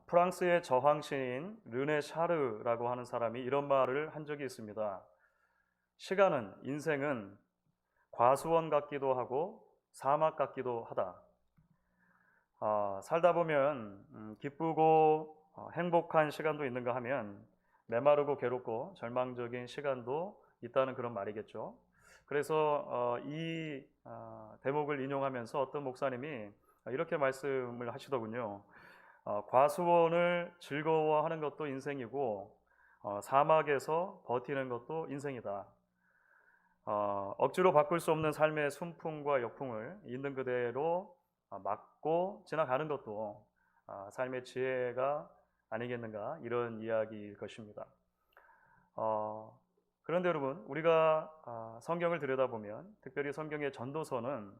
프랑스의 저항시인 르네 샤르라고 하는 사람이 이런 말을 한 적이 있습니다. 시간은, 인생은 과수원 같기도 하고 사막 같기도 하다. 살다 보면 기쁘고 행복한 시간도 있는가 하면 메마르고 괴롭고 절망적인 시간도 있다는 그런 말이겠죠. 그래서 이 대목을 인용하면서 어떤 목사님이 이렇게 말씀을 하시더군요. 과수원을 즐거워하는 것도 인생이고 사막에서 버티는 것도 인생이다. 억지로 바꿀 수 없는 삶의 순풍과 역풍을 있는 그대로 맞고 지나가는 것도 삶의 지혜가 아니겠는가, 이런 이야기일 것입니다. 그런데 여러분, 우리가 성경을 들여다보면, 특별히 성경의 전도서는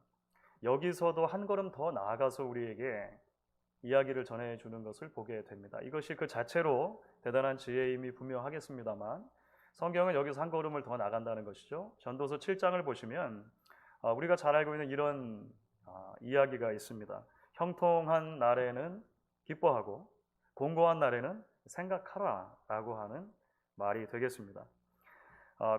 여기서도 한 걸음 더 나아가서 우리에게 이야기를 전해주는 것을 보게 됩니다. 이것이 그 자체로 대단한 지혜임이 분명하겠습니다만, 성경은 여기서 한 걸음을 더 나간다는 것이죠. 전도서 7장을 보시면 우리가 잘 알고 있는 이런 이야기가 있습니다. 형통한 날에는 기뻐하고 공고한 날에는 생각하라 라고 하는 말이 되겠습니다.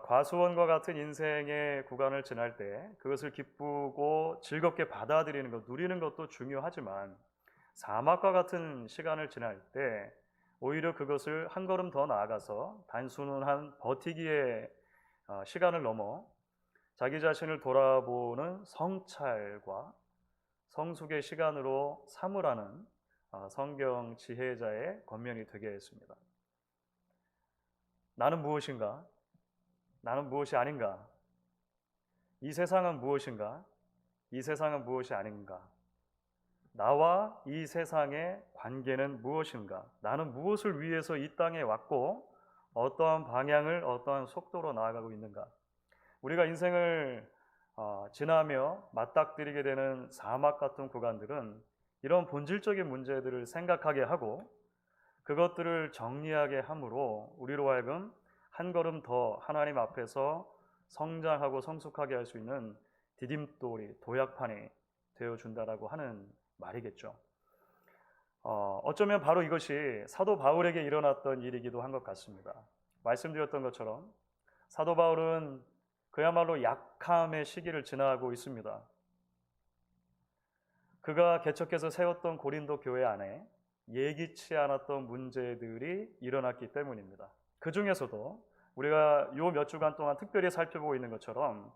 과수원과 같은 인생의 구간을 지날 때 그것을 기쁘고 즐겁게 받아들이는 것, 누리는 것도 중요하지만, 사막과 같은 시간을 지날 때 오히려 그것을 한 걸음 더 나아가서 단순한 버티기의 시간을 넘어 자기 자신을 돌아보는 성찰과 성숙의 시간으로 삼으라는 성경 지혜자의 권면이 되겠습니다. 나는 무엇인가? 나는 무엇이 아닌가? 이 세상은 무엇인가? 이 세상은 무엇이 아닌가? 나와 이 세상의 관계는 무엇인가? 나는 무엇을 위해서 이 땅에 왔고 어떠한 방향을, 어떠한 속도로 나아가고 있는가? 우리가 인생을 지나며 맞닥뜨리게 되는 사막 같은 구간들은 이런 본질적인 문제들을 생각하게 하고 그것들을 정리하게 함으로 우리로 하여금 한 걸음 더 하나님 앞에서 성장하고 성숙하게 할 수 있는 디딤돌이, 도약판이 되어준다라고 하는 말이겠죠. 어쩌면 바로 이것이 사도 바울에게 일어났던 일이기도 한 것 같습니다. 말씀드렸던 것처럼 사도 바울은 그야말로 약함의 시기를 지나고 있습니다. 그가 개척해서 세웠던 고린도 교회 안에 예기치 않았던 문제들이 일어났기 때문입니다. 그 중에서도 우리가 요 몇 주간 동안 특별히 살펴보고 있는 것처럼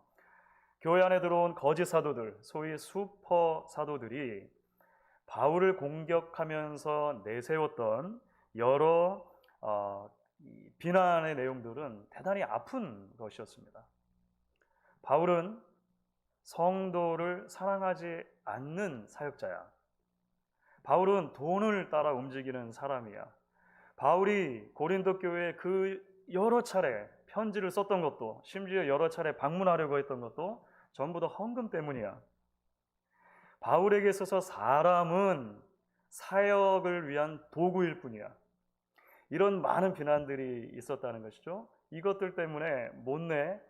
교회 안에 들어온 거짓 사도들, 소위 슈퍼 사도들이 바울을 공격하면서 내세웠던 여러 비난의 내용들은 대단히 아픈 것이었습니다. 바울은 성도를 사랑하지 않는 사역자야. 바울은 돈을 따라 움직이는 사람이야. 바울이 고린도 교회에 그 여러 차례 편지를 썼던 것도, 심지어 여러 차례 방문하려고 했던 것도 전부 다 헌금 때문이야. 바울에게 있어서 사람은 사역을 위한 도구일 뿐이야. 이런 많은 비난들이 있었다는 것이죠. 이것들 때문에 못내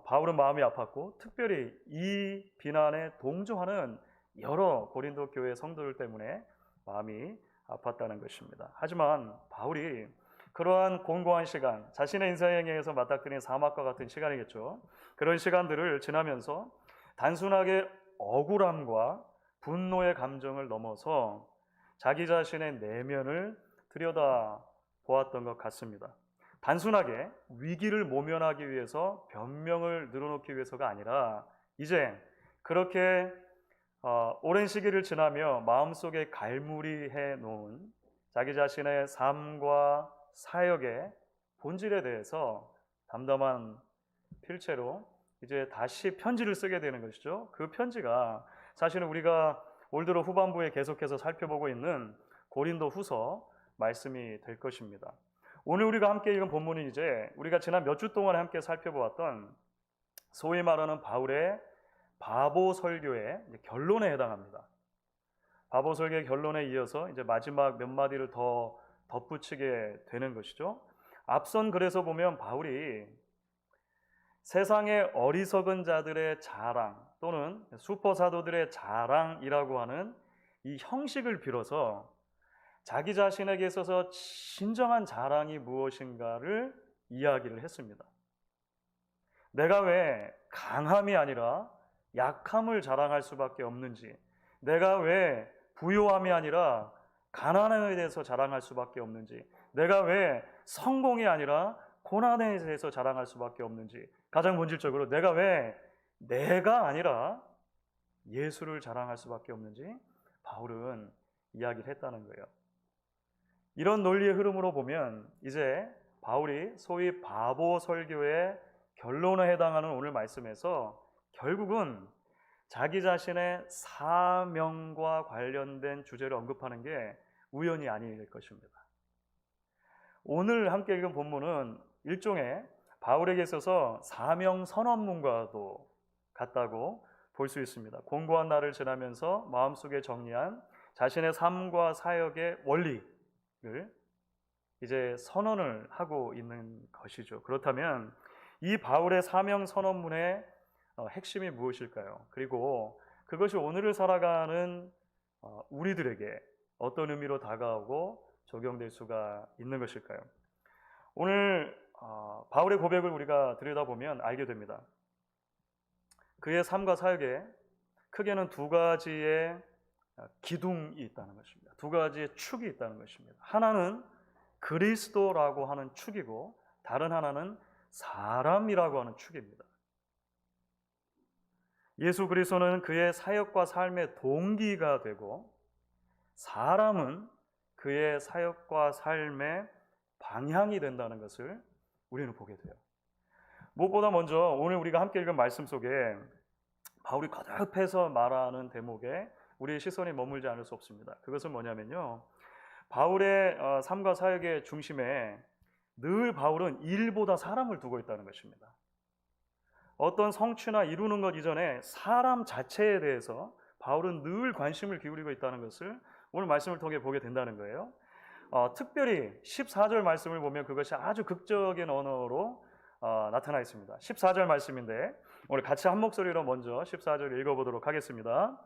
바울은 마음이 아팠고, 특별히 이 비난에 동조하는 여러 고린도 교회 성도들 때문에 마음이 아팠다는 것입니다. 하지만 바울이 그러한 공고한 시간, 자신의 인생에서 맞닥뜨린 사막과 같은 시간이겠죠. 그런 시간들을 지나면서 단순하게 억울함과 분노의 감정을 넘어서 자기 자신의 내면을 들여다 보았던 것 같습니다. 단순하게 위기를 모면하기 위해서 변명을 늘어놓기 위해서가 아니라, 이제 그렇게 오랜 시기를 지나며 마음속에 갈무리해 놓은 자기 자신의 삶과 사역의 본질에 대해서 담담한 필체로 이제 다시 편지를 쓰게 되는 것이죠. 그 편지가 사실은 우리가 올 들어 후반부에 계속해서 살펴보고 있는 고린도 후서 말씀이 될 것입니다. 오늘 우리가 함께 읽은 본문은 이제 우리가 지난 몇 주 동안 함께 살펴보았던 소위 말하는 바울의 바보 설교의 결론에 해당합니다. 바보 설교의 결론에 이어서 이제 마지막 몇 마디를 더 덧붙이게 되는 것이죠. 앞선 글에서 보면 바울이 세상의 어리석은 자들의 자랑 또는 슈퍼 사도들의 자랑이라고 하는 이 형식을 빌어서 자기 자신에게 있어서 진정한 자랑이 무엇인가를 이야기를 했습니다. 내가 왜 강함이 아니라 약함을 자랑할 수밖에 없는지, 내가 왜 부요함이 아니라 가난에 대해서 자랑할 수밖에 없는지, 내가 왜 성공이 아니라 고난에 대해서 자랑할 수밖에 없는지, 가장 본질적으로 내가 왜 내가 아니라 예수를 자랑할 수밖에 없는지 바울은 이야기를 했다는 거예요. 이런 논리의 흐름으로 보면 이제 바울이 소위 바보 설교의 결론에 해당하는 오늘 말씀에서 결국은 자기 자신의 사명과 관련된 주제를 언급하는 게 우연이 아닐 것입니다. 오늘 함께 읽은 본문은 일종의 바울에게 있어서 사명 선언문과도 같다고 볼 수 있습니다. 공고한 날을 지나면서 마음속에 정리한 자신의 삶과 사역의 원리를 이제 선언을 하고 있는 것이죠. 그렇다면 이 바울의 사명 선언문의 핵심이 무엇일까요? 그리고 그것이 오늘을 살아가는 우리들에게 어떤 의미로 다가오고 적용될 수가 있는 것일까요? 오늘 바울의 고백을 우리가 들여다보면 알게 됩니다. 그의 삶과 사역에 크게는 두 가지의 기둥이 있다는 것입니다. 두 가지의 축이 있다는 것입니다. 하나는 그리스도라고 하는 축이고 다른 하나는 사람이라고 하는 축입니다. 예수 그리스도는 그의 사역과 삶의 동기가 되고 사람은 그의 사역과 삶의 방향이 된다는 것을 우리는 보게 돼요. 무엇보다 먼저 오늘 우리가 함께 읽은 말씀 속에 바울이 거듭해서 말하는 대목에 우리의 시선이 머물지 않을 수 없습니다. 그것은 뭐냐면요, 바울의 삶과 사역의 중심에 늘 바울은 일보다 사람을 두고 있다는 것입니다. 어떤 성취나 이루는 것 이전에 사람 자체에 대해서 바울은 늘 관심을 기울이고 있다는 것을 오늘 말씀을 통해 보게 된다는 거예요. 특별히 14절 말씀을 보면 그것이 아주 극적인 언어로 나타나 있습니다. 14절 말씀인데 오늘 같이 한 목소리로 먼저 14절 읽어보도록 하겠습니다.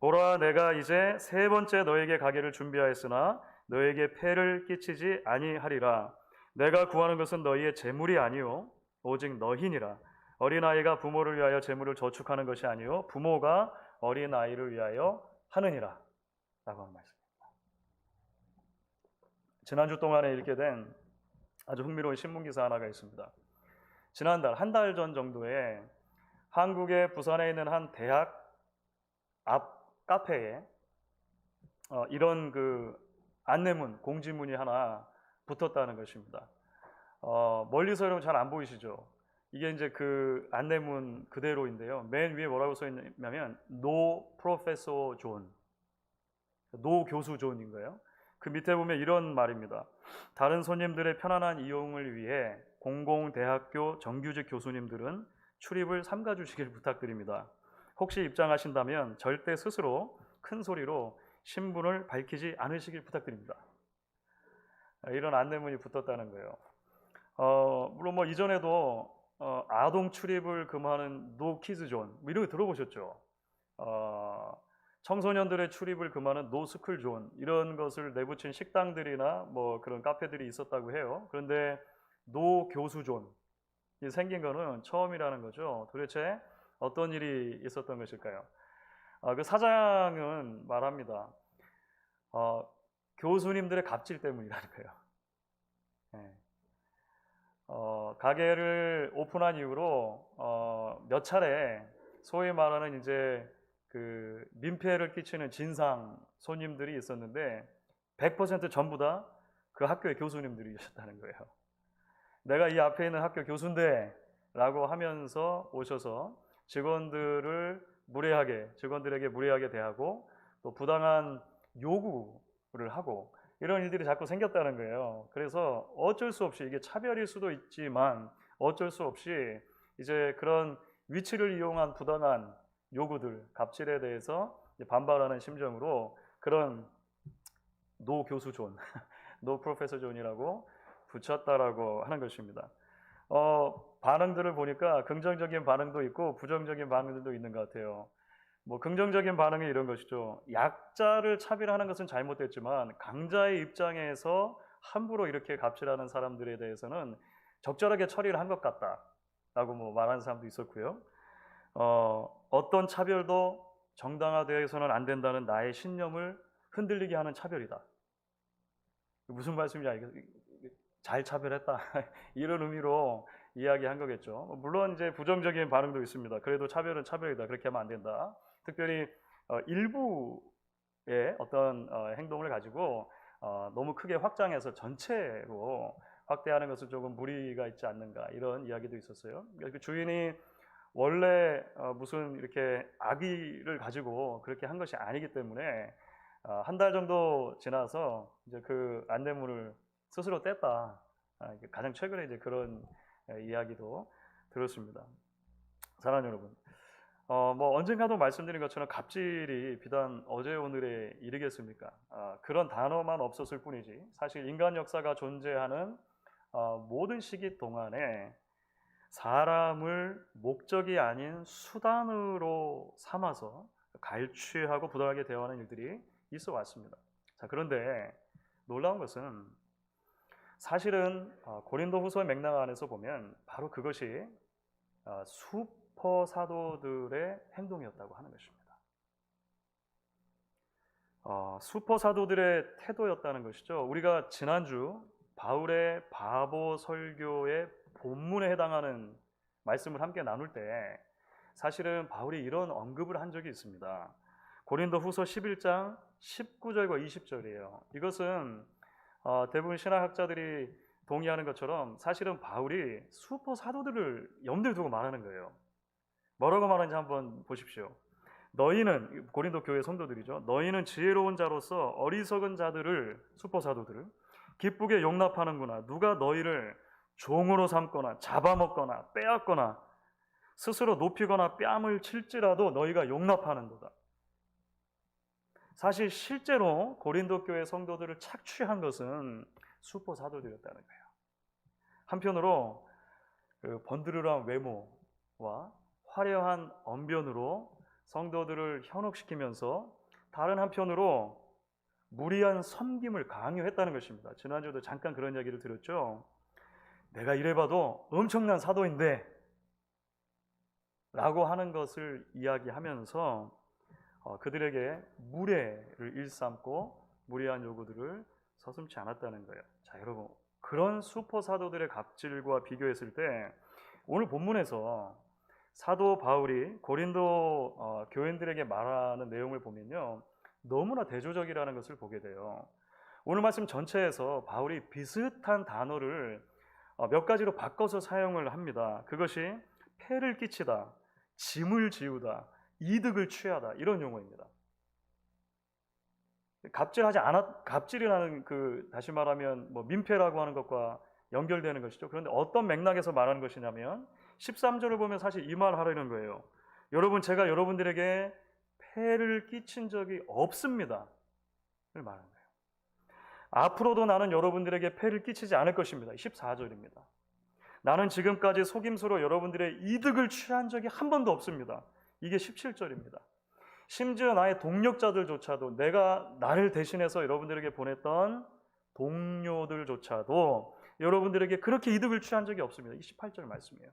보라, 내가 이제 세 번째 너에게 가기를 준비하였으나 너에게 폐를 끼치지 아니하리라. 내가 구하는 것은 너희의 재물이 아니요 오직 너희니라. 어린아이가 부모를 위하여 재물을 저축하는 것이 아니요 부모가 어린아이를 위하여 하느니라 라고 하는 말씀입니다. 지난주 동안에 읽게 된 아주 흥미로운 신문기사 하나가 있습니다. 지난달, 한 달 전 정도에 한국의 부산에 있는 한 대학 앞 카페에 이런 그 안내문, 공지문이 하나 붙었다는 것입니다. 멀리서 여러분 잘 안 보이시죠? 이게 이제 그 안내문 그대로인데요. 맨 위에 뭐라고 써 있냐면 No Professor John, 노 교수 존인 거예요. 그 밑에 보면 이런 말입니다. 다른 손님들의 편안한 이용을 위해 공공대학교 정규직 교수님들은 출입을 삼가주시길 부탁드립니다. 혹시 입장하신다면 절대 스스로 큰 소리로 신분을 밝히지 않으시길 부탁드립니다. 이런 안내문이 붙었다는 거예요. 물론 뭐 이전에도 아동 출입을 금하는 노 키즈 존 이런 거 들어보셨죠? 청소년들의 출입을 금하는 노 스쿨 존 이런 것을 내붙인 식당들이나 뭐 그런 카페들이 있었다고 해요. 그런데 노 교수 존이 생긴 거는 처음이라는 거죠. 도대체 어떤 일이 있었던 것일까요? 그 사장은 말합니다. 교수님들의 갑질 때문이라는 거예요. 네. 가게를 오픈한 이후로 몇 차례 소위 말하는 이제 그 민폐를 끼치는 진상 손님들이 있었는데 100% 전부 다 그 학교의 교수님들이셨다는 거예요. 내가 이 앞에 있는 학교 교수인데 라고 하면서 오셔서 직원들에게 무례하게 대하고 또 부당한 요구를 하고 이런 일들이 자꾸 생겼다는 거예요. 그래서 어쩔 수 없이 이게 차별일 수도 있지만 어쩔 수 없이 이제 그런 위치를 이용한 부당한 요구들, 갑질에 대해서 반발하는 심정으로 그런 노 교수 존, 노 프로페서 존이라고 붙였다라고 하는 것입니다. 반응들을 보니까 긍정적인 반응도 있고 부정적인 반응들도 있는 것 같아요. 뭐 긍정적인 반응이 이런 것이죠. 약자를 차별하는 것은 잘못됐지만 강자의 입장에서 함부로 이렇게 갑질하는 사람들에 대해서는 적절하게 처리를 한 것 같다라고 뭐 말하는 사람도 있었고요. 어떤 차별도 정당화되어서는 안 된다는 나의 신념을 흔들리게 하는 차별이다. 무슨 말씀인지 알겠어요? 잘 차별했다 이런 의미로 이야기한 거겠죠. 물론 이제 부정적인 반응도 있습니다. 그래도 차별은 차별이다. 그렇게 하면 안 된다. 특별히 일부의 어떤 행동을 가지고 너무 크게 확장해서 전체로 확대하는 것은 조금 무리가 있지 않는가 이런 이야기도 있었어요. 그 주인이 원래 무슨 이렇게 악의를 가지고 그렇게 한 것이 아니기 때문에 한 달 정도 지나서 이제 그 안내문을 스스로 뗐다. 가장 최근에 이제 그런 이야기도 들었습니다. 사랑하는 여러분, 뭐 언젠가도 말씀드린 것처럼 갑질이 비단 어제 오늘에 일이겠습니까? 그런 단어만 없었을 뿐이지 사실 인간 역사가 존재하는 모든 시기 동안에 사람을 목적이 아닌 수단으로 삼아서 갈취하고 부당하게 대하는 일들이 있어 왔습니다. 자, 그런데 놀라운 것은 사실은 고린도후서의 맥락 안에서 보면 바로 그것이 슈퍼 사도들의 행동이었다고 하는 것입니다. 슈퍼 사도들의 태도였다는 것이죠. 우리가 지난주 바울의 바보 설교의 본문에 해당하는 말씀을 함께 나눌 때 사실은 바울이 이런 언급을 한 적이 있습니다. 고린도후서 11장 19절과 20절이에요. 이것은 대부분 신학학자들이 동의하는 것처럼 사실은 바울이 슈퍼 사도들을 염두에 두고 말하는 거예요. 뭐라고 말하는지 한번 보십시오. 너희는 고린도 교회 성도들이죠. 너희는 지혜로운 자로서 어리석은 자들을 슈퍼 사도들을 기쁘게 용납하는구나. 누가 너희를 종으로 삼거나 잡아먹거나 빼앗거나 스스로 높이거나 뺨을 칠지라도 너희가 용납하는도다. 사실 실제로 고린도 교회 성도들을 착취한 것은 슈퍼 사도들이었다는 거예요. 한편으로 그 번드르르한 외모와 화려한 언변으로 성도들을 현혹시키면서 다른 한편으로 무리한 섬김을 강요했다는 것입니다. 지난주도 잠깐 그런 이야기를 드렸죠. 내가 이래봐도 엄청난 사도인데 라고 하는 것을 이야기하면서 그들에게 무례를 일삼고 무리한 요구들을 서슴지 않았다는 거예요. 자, 여러분, 그런 슈퍼 사도들의 갑질과 비교했을 때 오늘 본문에서 사도 바울이 고린도 교인들에게 말하는 내용을 보면요, 너무나 대조적이라는 것을 보게 돼요. 오늘 말씀 전체에서 바울이 비슷한 단어를 몇 가지로 바꿔서 사용을 합니다. 그것이 폐를 끼치다, 짐을 지우다, 이득을 취하다 이런 용어입니다. 갑질이라는 그 다시 말하면 뭐 민폐라고 하는 것과 연결되는 것이죠. 그런데 어떤 맥락에서 말하는 것이냐면 13절을 보면 사실 이 말 하려는 거예요. 여러분, 제가 여러분들에게 폐를 끼친 적이 없습니다. 를 말하는 거예요. 앞으로도 나는 여러분들에게 폐를 끼치지 않을 것입니다. 14절입니다. 나는 지금까지 속임수로 여러분들의 이득을 취한 적이 한 번도 없습니다. 이게 17절입니다. 심지어 나의 동력자들조차도 내가 나를 대신해서 여러분들에게 보냈던 동료들조차도 여러분들에게 그렇게 이득을 취한 적이 없습니다. 28절 말씀이에요.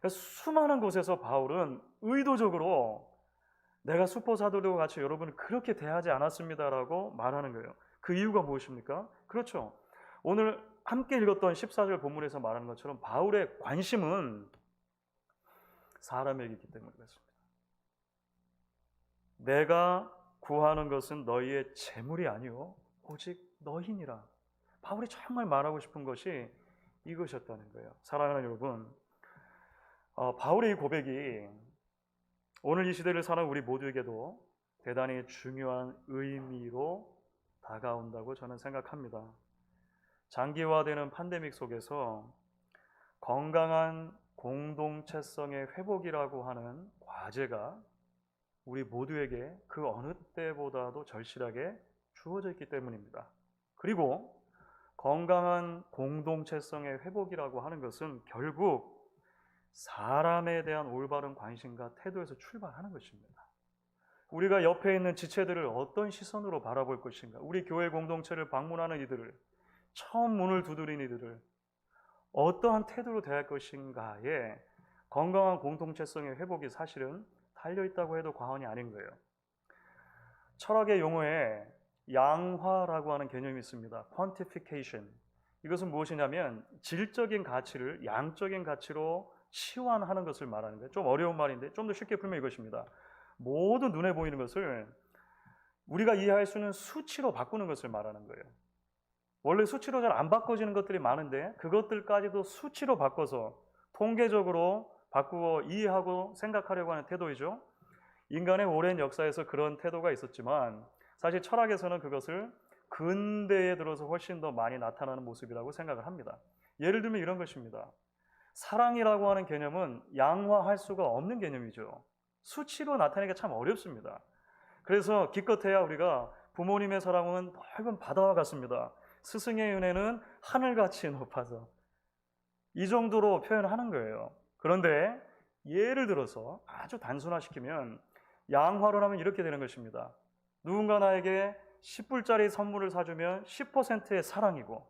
수많은 곳에서 바울은 의도적으로 내가 슈퍼 사도들과 같이 여러분을 그렇게 대하지 않았습니다라고 말하는 거예요. 그 이유가 무엇입니까? 그렇죠. 오늘 함께 읽었던 14절 본문에서 말하는 것처럼 바울의 관심은 사람에게있기 때문에 그렇습니다. 내가 구하는 것은 너희의 재물이 아니요 오직 너희니라. 바울이 정말 말하고 싶은 것이 이것이었다는 거예요. 사랑하는 여러분, 바울의 이 고백이 오늘 이 시대를 사는 우리 모두에게도 대단히 중요한 의미로 다가온다고 저는 생각합니다. 장기화되는 팬데믹 속에서 건강한 공동체성의 회복이라고 하는 과제가 우리 모두에게 그 어느 때보다도 절실하게 주어져 있기 때문입니다. 그리고 건강한 공동체성의 회복이라고 하는 것은 결국 사람에 대한 올바른 관심과 태도에서 출발하는 것입니다. 우리가 옆에 있는 지체들을 어떤 시선으로 바라볼 것인가? 우리 교회 공동체를 방문하는 이들을, 처음 문을 두드린 이들을 어떠한 태도로 대할 것인가에 건강한 공동체성의 회복이 사실은 달려있다고 해도 과언이 아닌 거예요. 철학의 용어에 양화라고 하는 개념이 있습니다. quantification. 이것은 무엇이냐면 질적인 가치를 양적인 가치로 치환하는 것을 말하는 거예요. 좀 어려운 말인데 좀 더 쉽게 풀면 이것입니다. 모든 눈에 보이는 것을 우리가 이해할 수 있는 수치로 바꾸는 것을 말하는 거예요. 원래 수치로 잘 안 바꿔지는 것들이 많은데 그것들까지도 수치로 바꿔서 통계적으로 바꾸어 이해하고 생각하려고 하는 태도이죠. 인간의 오랜 역사에서 그런 태도가 있었지만 사실 철학에서는 그것을 근대에 들어서 훨씬 더 많이 나타나는 모습이라고 생각을 합니다. 예를 들면 이런 것입니다. 사랑이라고 하는 개념은 양화할 수가 없는 개념이죠. 수치로 나타내기가 참 어렵습니다. 그래서 기껏해야 우리가 부모님의 사랑은 넓은 바다와 같습니다. 스승의 은혜는 하늘같이 높아서 이 정도로 표현하는 거예요. 그런데 예를 들어서 아주 단순화시키면 양화로 하면 이렇게 되는 것입니다. 누군가 나에게 10불짜리 선물을 사주면 10%의 사랑이고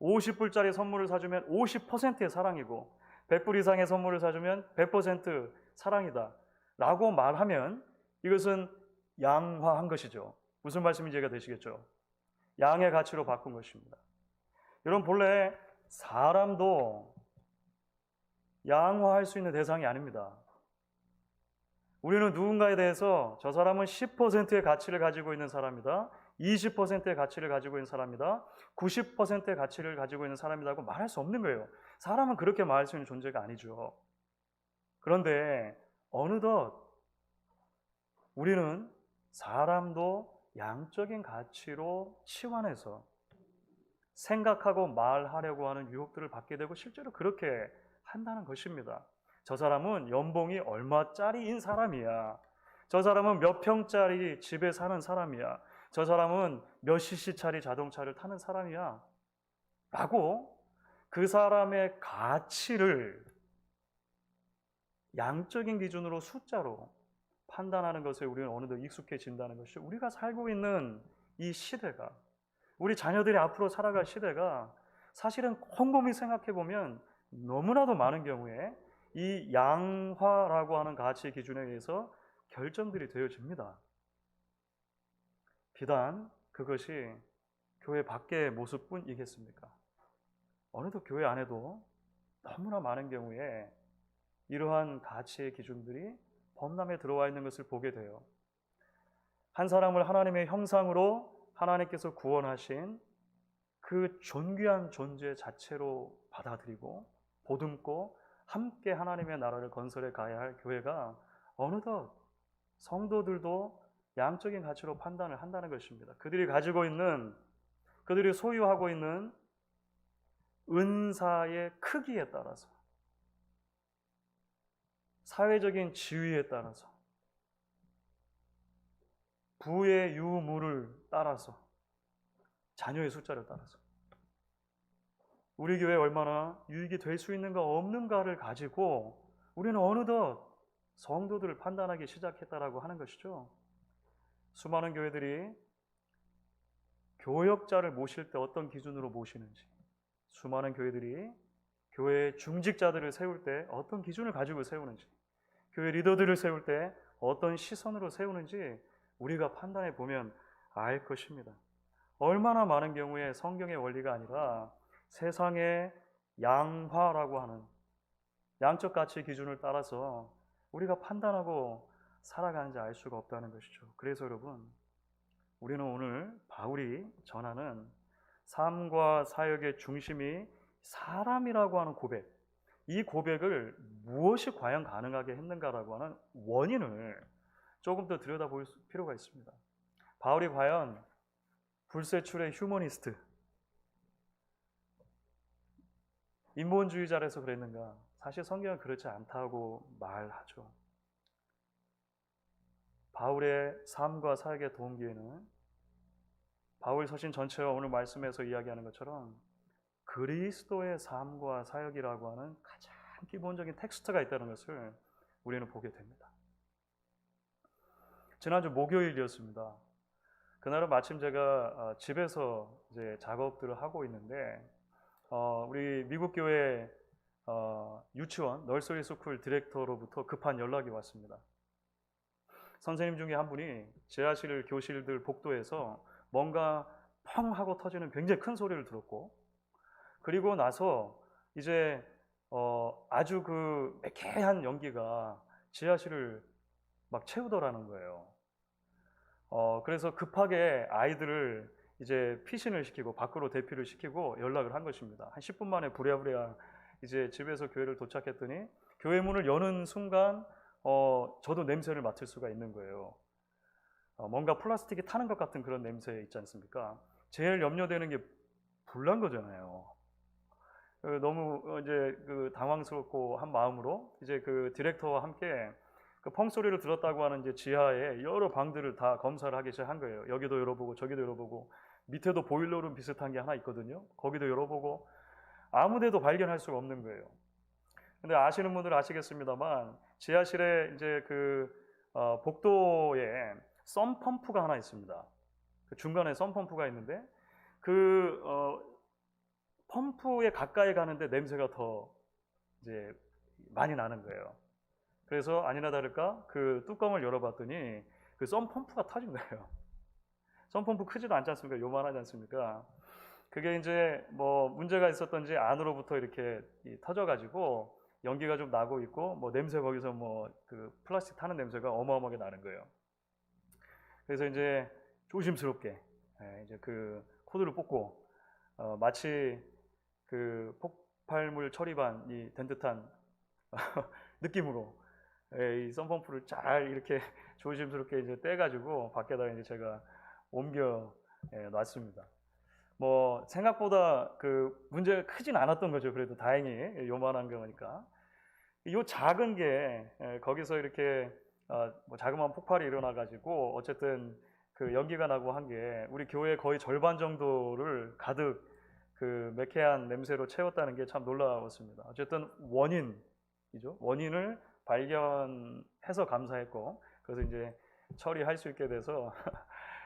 50불짜리 선물을 사주면 50%의 사랑이고 100불 이상의 선물을 사주면 100% 사랑이다 라고 말하면 이것은 양화한 것이죠. 무슨 말씀인지 이해가 되시겠죠? 양의 가치로 바꾼 것입니다. 여러분 본래 사람도 양화할 수 있는 대상이 아닙니다. 우리는 누군가에 대해서 저 사람은 10%의 가치를 가지고 있는 사람이다. 20%의 가치를 가지고 있는 사람이다. 90%의 가치를 가지고 있는 사람이라고 말할 수 없는 거예요. 사람은 그렇게 말할 수 있는 존재가 아니죠. 그런데 어느덧 우리는 사람도 양적인 가치로 치환해서 생각하고 말하려고 하는 유혹들을 받게 되고 실제로 그렇게 한다는 것입니다. 저 사람은 연봉이 얼마짜리인 사람이야. 저 사람은 몇 평짜리 집에 사는 사람이야. 저 사람은 몇 cc짜리 자동차를 타는 사람이야. 라고 그 사람의 가치를 양적인 기준으로 숫자로 판단하는 것에 우리는 어느덧 익숙해진다는 것이죠. 우리가 살고 있는 이 시대가, 우리 자녀들이 앞으로 살아갈 시대가 사실은 곰곰이 생각해 보면 너무나도 많은 경우에 이 양화라고 하는 가치 기준에 의해서 결정들이 되어집니다. 비단 그것이 교회 밖의 모습뿐이겠습니까? 어느덧 교회 안에도 너무나 많은 경우에 이러한 가치의 기준들이 범람에 들어와 있는 것을 보게 돼요. 한 사람을 하나님의 형상으로 하나님께서 구원하신 그 존귀한 존재 자체로 받아들이고 보듬고 함께 하나님의 나라를 건설해 가야 할 교회가 어느덧 성도들도 양적인 가치로 판단을 한다는 것입니다. 그들이 가지고 있는, 그들이 소유하고 있는 은사의 크기에 따라서, 사회적인 지위에 따라서, 부의 유무를 따라서, 자녀의 숫자를 따라서 우리 교회에 얼마나 유익이 될 수 있는가 없는가를 가지고 우리는 어느덧 성도들을 판단하기 시작했다라고 하는 것이죠. 수많은 교회들이 교역자를 모실 때 어떤 기준으로 모시는지, 수많은 교회들이 교회 중직자들을 세울 때 어떤 기준을 가지고 세우는지, 교회 리더들을 세울 때 어떤 시선으로 세우는지 우리가 판단해 보면 알 것입니다. 얼마나 많은 경우에 성경의 원리가 아니라 세상의 양화라고 하는 양적 가치 기준을 따라서 우리가 판단하고 살아가는지 알 수가 없다는 것이죠. 그래서 여러분, 우리는 오늘 바울이 전하는 삶과 사역의 중심이 사람이라고 하는 고백, 이 고백을 무엇이 과연 가능하게 했는가라고 하는 원인을 조금 더 들여다볼 필요가 있습니다. 바울이 과연 불세출의 휴머니스트, 인본주의자라서 그랬는가? 사실 성경은 그렇지 않다고 말하죠. 바울의 삶과 사역의 동기에는 바울 서신 전체와 오늘 말씀에서 이야기하는 것처럼 그리스도의 삶과 사역이라고 하는 가장 기본적인 텍스트가 있다는 것을 우리는 보게 됩니다. 지난주 목요일이었습니다. 그날은 마침 제가 집에서 이제 작업들을 하고 있는데 우리 미국 교회 유치원 널서리 스쿨 디렉터로부터 급한 연락이 왔습니다. 선생님 중에 한 분이 지하실 교실들 복도에서 뭔가 펑 하고 터지는 굉장히 큰 소리를 들었고, 그리고 나서 이제 아주 그 매캐한 연기가 지하실을 막 채우더라는 거예요. 그래서 급하게 아이들을 이제 피신을 시키고 밖으로 대피를 시키고 연락을 한 것입니다. 한 10분 만에 부랴부랴 이제 집에서 교회를 도착했더니 교회 문을 여는 순간 저도 냄새를 맡을 수가 있는 거예요. 뭔가 플라스틱이 타는 것 같은 그런 냄새 있지 않습니까? 제일 염려되는 게 불난 거잖아요. 너무 이제 그 당황스럽고 한 마음으로 이제 그 디렉터와 함께 그 펑 소리를 들었다고 하는 이제 지하에 여러 방들을 다 검사를 하기 시작한 거예요. 여기도 열어보고 저기도 열어보고 밑에도 보일러룸 비슷한 게 하나 있거든요. 거기도 열어보고 아무데도 발견할 수가 없는 거예요. 근데 아시는 분들은 아시겠습니다만 지하실에 이제 그 복도에 썸 펌프가 하나 있습니다. 그 중간에 썸 펌프가 있는데 그 펌프에 가까이 가는데 냄새가 더 이제 많이 나는 거예요. 그래서 아니나 다를까 그 뚜껑을 열어봤더니 그 썸 펌프가 터진 거예요. 썸 펌프 크지도 않지 않습니까? 요만하지 않습니까? 그게 이제 뭐 문제가 있었던지 안으로부터 이렇게 터져가지고 연기가 좀 나고 있고 뭐 냄새 거기서 뭐 그 플라스틱 타는 냄새가 어마어마하게 나는 거예요. 그래서 이제 조심스럽게 이제 그 코드를 뽑고 마치 그 폭발물 처리반이 된 듯한 느낌으로 이 썬펌프를 잘 이렇게 조심스럽게 이제 떼가지고 밖에다 이제 제가 옮겨 놨습니다. 뭐 생각보다 그 문제가 크진 않았던 거죠. 그래도 다행히 요만한 거니까. 요 작은 게 거기서 이렇게 뭐 자그마한 폭발이 일어나가지고 어쨌든 그 연기가 나고 한 게 우리 교회 거의 절반 정도를 가득 그 매캐한 냄새로 채웠다는 게 참 놀라웠습니다. 어쨌든 원인이죠. 원인을 발견해서 감사했고 그래서 이제 처리할 수 있게 돼서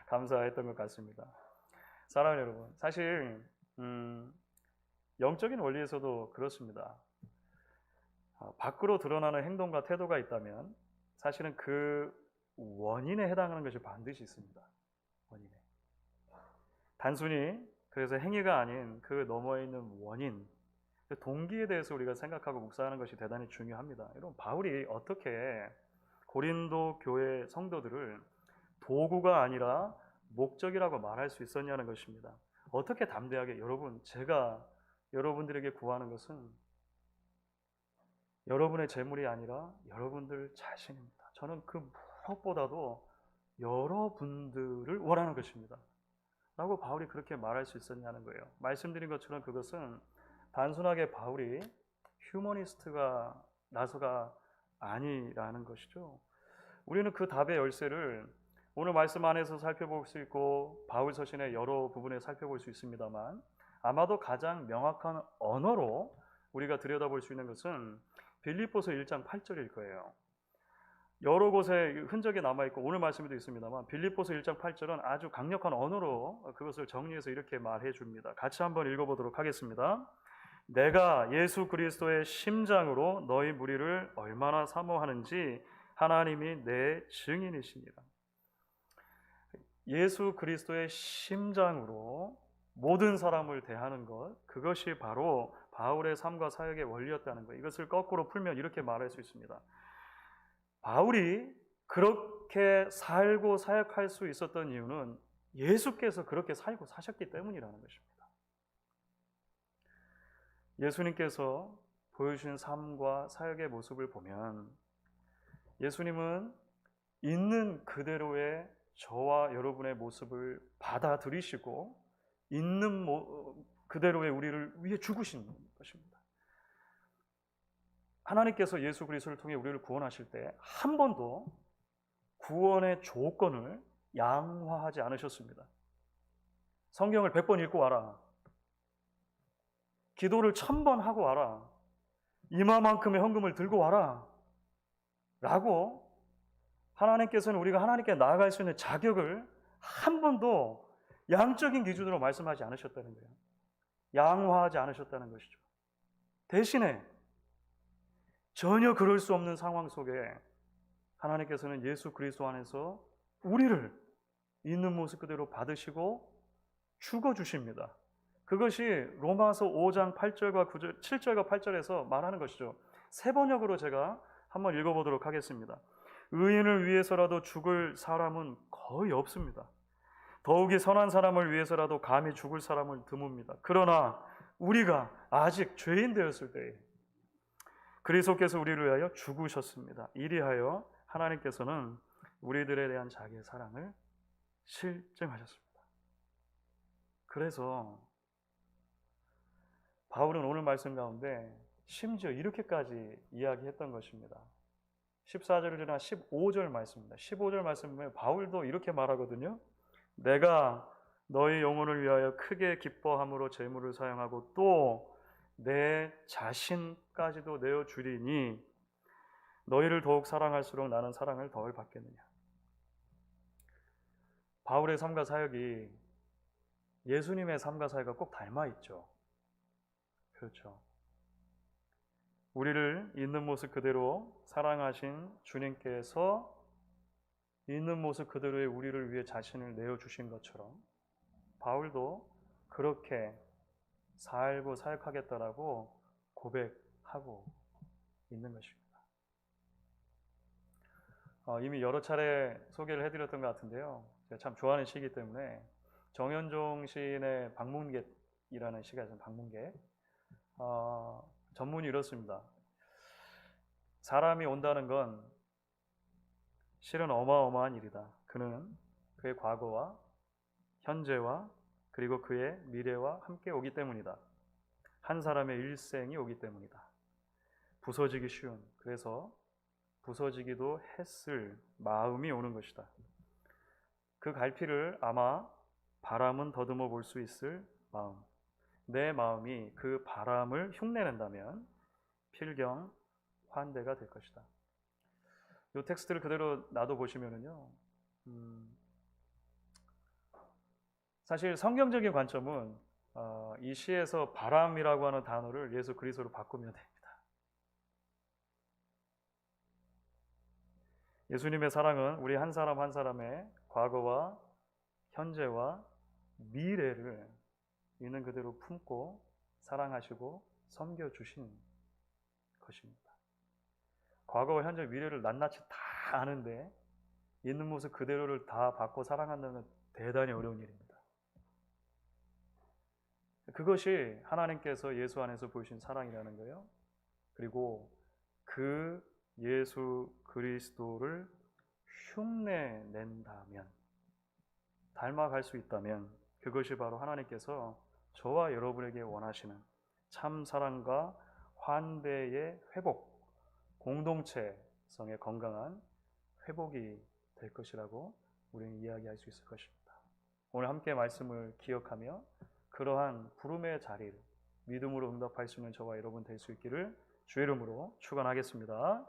감사했던 것 같습니다. 사랑하는 여러분, 사실 영적인 원리에서도 그렇습니다. 밖으로 드러나는 행동과 태도가 있다면 사실은 그 원인에 해당하는 것이 반드시 있습니다. 원인에. 단순히 그래서 행위가 아닌 그 너머에 있는 원인, 그 동기에 대해서 우리가 생각하고 묵상하는 것이 대단히 중요합니다. 여러분, 바울이 어떻게 고린도 교회 성도들을 도구가 아니라 목적이라고 말할 수 있었냐는 것입니다. 어떻게 담대하게 제가 여러분들에게 구하는 것은 여러분의 재물이 아니라 여러분들 자신입니다. 저는 그 무엇보다도 여러분들을 원하는 것입니다. 라고 바울이 그렇게 말할 수 있었냐는 거예요. 말씀드린 것처럼 그것은 단순하게 바울이 휴머니스트가 나서가 아니라는 것이죠. 우리는 그 답의 열쇠를 오늘 말씀 안에서 살펴볼 수 있고 바울 서신의 여러 부분에 살펴볼 수 있습니다만 아마도 가장 명확한 언어로 우리가 들여다볼 수 있는 것은 빌립보서 1장 8절일 거예요. 여러 곳에 흔적이 남아있고 오늘 말씀에도 있습니다만 빌립보서 1장 8절은 아주 강력한 언어로 그것을 정리해서 이렇게 말해 줍니다. 같이 한번 읽어보도록 하겠습니다. 내가 예수 그리스도의 심장으로 너희 무리를 얼마나 사모하는지 하나님이 내 증인이시니라. 예수 그리스도의 심장으로 모든 사람을 대하는 것, 그것이 바로 바울의 삶과 사역의 원리였다는 것. 이것을 거꾸로 풀면 이렇게 말할 수 있습니다. 바울이 그렇게 살고 사역할 수 있었던 이유는 예수께서 그렇게 살고 사셨기 때문이라는 것입니다. 예수님께서 보여주신 삶과 사역의 모습을 보면 예수님은 있는 그대로의 저와 여러분의 모습을 받아들이시고 있는 그대로의 우리를 위해 죽으신 것입니다. 하나님께서 예수 그리스도를 통해 우리를 구원하실 때 한 번도 구원의 조건을 양화하지 않으셨습니다. 성경을 100번 읽고 와라. 기도를 1000번 하고 와라. 이마만큼의 헌금을 들고 와라. 라고 하나님께서는 우리가 하나님께 나아갈 수 있는 자격을 한 번도 양적인 기준으로 말씀하지 않으셨다는 거예요. 양화하지 않으셨다는 것이죠. 대신에 전혀 그럴 수 없는 상황 속에 하나님께서는 예수 그리스도 안에서 우리를 있는 모습 그대로 받으시고 죽어주십니다. 그것이 로마서 5장 8절과 9절, 7절과 8절에서 말하는 것이죠. 세 번역으로 제가 한번 읽어보도록 하겠습니다. 의인을 위해서라도 죽을 사람은 거의 없습니다. 더욱이 선한 사람을 위해서라도 감히 죽을 사람을 드뭅니다. 그러나 우리가 아직 죄인 되었을 때에 그리스도께서 우리를 위하여 죽으셨습니다. 이리하여 하나님께서는 우리들에 대한 자기의 사랑을 실증하셨습니다. 그래서 바울은 오늘 말씀 가운데 심지어 이렇게까지 이야기했던 것입니다. 14절을 지나 15절 말씀입니다. 15절 말씀 보면 바울도 이렇게 말하거든요. 내가 너희 영혼을 위하여 크게 기뻐함으로 재물을 사용하고 또 내 자신까지도 내어주리니 너희를 더욱 사랑할수록 나는 사랑을 덜 받겠느냐. 바울의 삶과 사역이 예수님의 삶과 사역과 꼭 닮아 있죠. 그렇죠. 우리를 있는 모습 그대로 사랑하신 주님께서 있는 모습 그대로의 우리를 위해 자신을 내어주신 것처럼 바울도 그렇게 살고 사역하겠다라고 고백하고 있는 것입니다. 이미 여러 차례 소개를 해드렸던 것 같은데요. 제가 참 좋아하는 시이기 때문에 정현종 시인의 방문객이라는 시가 있습니다. 방문객. 전문이 이렇습니다. 사람이 온다는 건 실은 어마어마한 일이다. 그는 그의 과거와 현재와 그리고 그의 미래와 함께 오기 때문이다. 한 사람의 일생이 오기 때문이다. 부서지기 쉬운, 그래서 부서지기도 했을 마음이 오는 것이다. 그 갈피를 아마 바람은 더듬어 볼 수 있을 마음. 내 마음이 그 바람을 흉내낸다면 필경 환대가 될 것이다. 이 텍스트를 그대로 놔둬보시면은요, 사실 성경적인 관점은 이 시에서 바람이라고 하는 단어를 예수 그리스도로 바꾸면 됩니다. 예수님의 사랑은 우리 한 사람 한 사람의 과거와 현재와 미래를 있는 그대로 품고 사랑하시고 섬겨주신 것입니다. 과거와 현재, 미래를 낱낱이 다 아는데 있는 모습 그대로를 다 받고 사랑한다는 건 대단히 어려운 일입니다. 그것이 하나님께서 예수 안에서 보이신 사랑이라는 거예요. 그리고 그 예수 그리스도를 흉내낸다면, 닮아갈 수 있다면 그것이 바로 하나님께서 저와 여러분에게 원하시는 참 사랑과 환대의 회복, 공동체성의 건강한 회복이 될 것이라고 우리는 이야기할 수 있을 것입니다. 오늘 함께 말씀을 기억하며 그러한 부름의 자리를 믿음으로 응답할 수 있는 저와 여러분 될 수 있기를 주의 이름으로 축원하겠습니다.